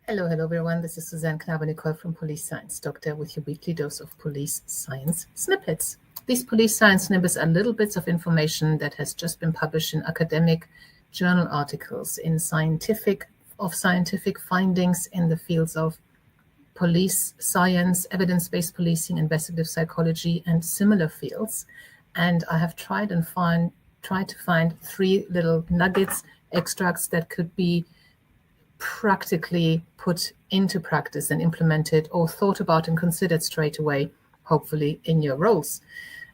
Hello everyone. This is Suzanne Knabe-Nicole from Police Science Doctor with your weekly dose of police science snippets. These police science snippets are little bits of information that has just been published in academic journal articles, in scientific findings in the fields of police science, evidence-based policing, investigative psychology, and similar fields. And I have tried to find three little nuggets, extracts that could be practically put into practice and implemented or thought about and considered straight away, hopefully in your roles.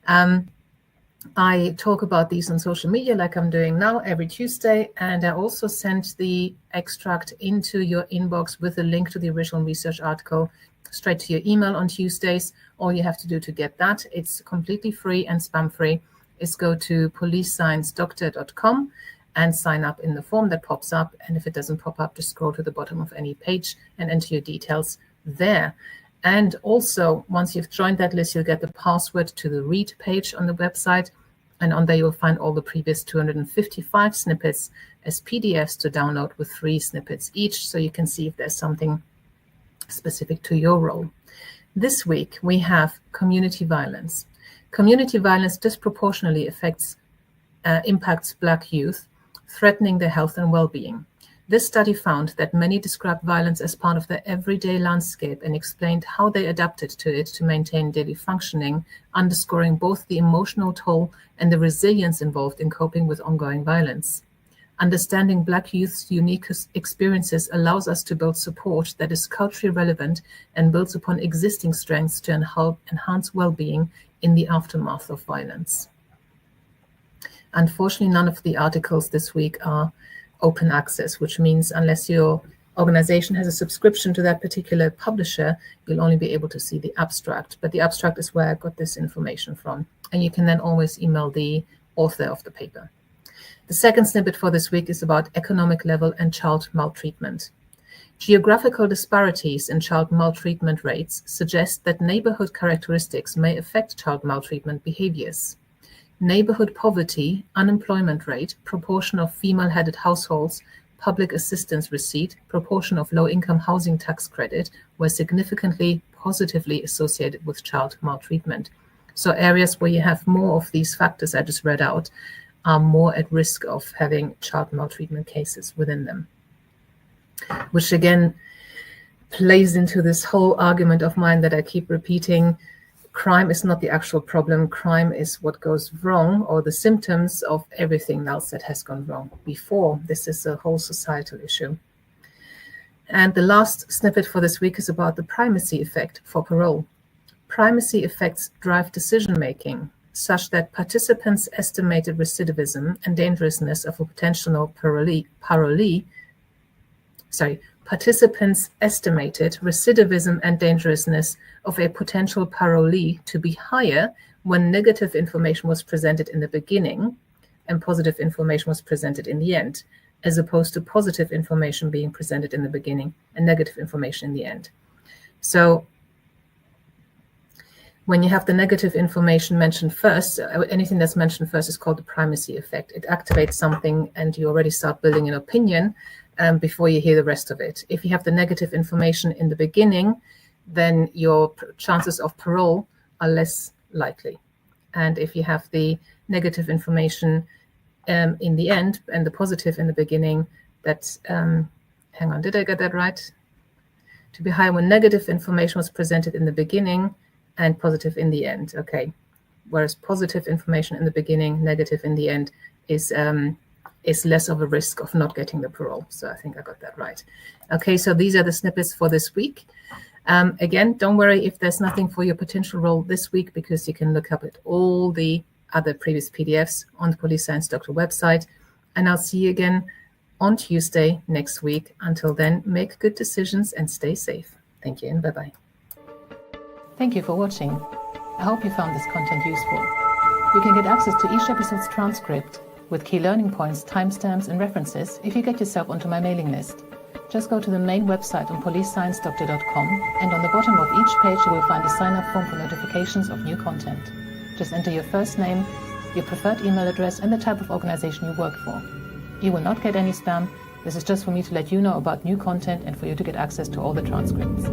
I talk about these on social media like I'm doing now every Tuesday, and I also sent the extract into your inbox with a link to the original research article straight to your email on Tuesdays. All you have to do to get that, it's completely free and spam free, is go to policesciencedoctor.com and sign up in the form that pops up. And if it doesn't pop up, just scroll to the bottom of any page and enter your details there. And also, once you've joined that list, you'll get the password to the read page on the website. And on there, you'll find all the previous 255 snippets as PDFs to download with 3 snippets each, so you can see if there's something specific to your role. This week, we have community violence. Community violence disproportionately impacts Black youth, threatening their health and well-being. This study found that many described violence as part of their everyday landscape and explained how they adapted to it to maintain daily functioning, underscoring both the emotional toll and the resilience involved in coping with ongoing violence. Understanding Black youth's unique experiences allows us to build support that is culturally relevant and builds upon existing strengths to enhance well-being in the aftermath of violence. Unfortunately, none of the articles this week are open access, which means unless your organization has a subscription to that particular publisher, you'll only be able to see the abstract. But the abstract is where I got this information from. And you can then always email the author of the paper. The second snippet for this week is about economic level and child maltreatment. Geographical disparities in child maltreatment rates suggest that neighborhood characteristics may affect child maltreatment behaviors. Neighborhood poverty, unemployment rate, proportion of female-headed households, public assistance receipt, proportion of low-income housing tax credit were significantly positively associated with child maltreatment. So areas where you have more of these factors I just read out are more at risk of having child maltreatment cases within them, which again plays into this whole argument of mine that I keep repeating. Crime is not the actual problem. Crime is what goes wrong, or the symptoms of everything else that has gone wrong before. This is a whole societal issue. And the last snippet for this week is about the primacy effect for parole. Primacy effects drive decision-making such that participants' estimated recidivism and dangerousness of a potential participants estimated recidivism and dangerousness of a potential parolee to be higher when negative information was presented in the beginning and positive information was presented in the end, as opposed to positive information being presented in the beginning and negative information in the end. So when you have the negative information mentioned first, anything that's mentioned first is called the primacy effect. It activates something and you already start building an opinion before you hear the rest of it. If you have the negative information in the beginning, then your chances of parole are less likely. And if you have the negative information in the end and the positive in the beginning, that, hang on, did I get that right? To be higher when negative information was presented in the beginning and positive in the end. Okay. Whereas positive information in the beginning, negative in the end is less of a risk of not getting the parole. So I think I got that right. Okay, so these are the snippets for this week. Again, don't worry if there's nothing for your potential role this week, because you can look up at all the other previous PDFs on the Police Science Doctor website. And I'll see you again on Tuesday next week. Until then, make good decisions and stay safe. Thank you and bye-bye. Thank you for watching. I hope you found this content useful. You can get access to each episode's transcript with key learning points, timestamps, and references if you get yourself onto my mailing list. Just go to the main website on policesciencedoctor.com, and on the bottom of each page you will find a sign-up form for notifications of new content. Just enter your first name, your preferred email address, and the type of organization you work for. You will not get any spam, This is just for me to let you know about new content and for you to get access to all the transcripts.